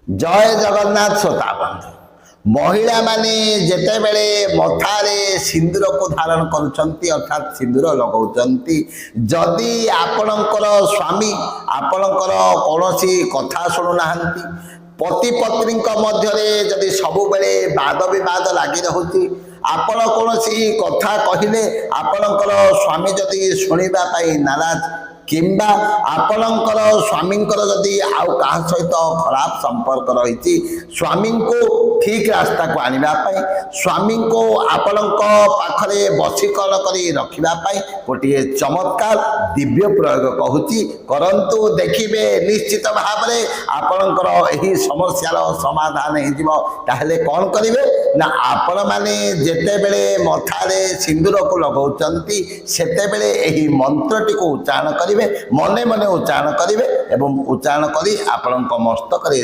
जय जगन्नाथ श्रोता बंधु महिला माने जेतेबेले मथारे सिंदूर को धारण करुछंती अर्थात सिंदूर लगाउछंती जदि आपणकर स्वामी आपणकर कौनसी कथा शुणु नाहंती पति पत्नी मध्य जदि सबु बेले वाद विवाद लगी रहुची आपण कौनसी कथा कहले आपणकर स्वामी जदि शुणिबा पाई नाराज किंबा आपणकर स्वामींकर जदि आउ कहा सहित खराब संपर्क रही स्वामी को ठीक रास्ता को आनिबा पाई स्वामी को आपणक पाखरे वशीकरण करी रखिबा पाई गोटे चमत्कार दिव्य प्रयोग कहूची करंतु देखिबे निश्चित भाव में आपणकर एही समस्यार समाधान हो जिवो ताहले कोन करिवे ना आपण माने जेते बेले मथारे सिंदूर को लगाउचंती सेते बेले एही मंत्रटी को उच्चारण करिवे मने मने उच्चारण करिवे एवं उच्चारण करी आपणक मस्तक रे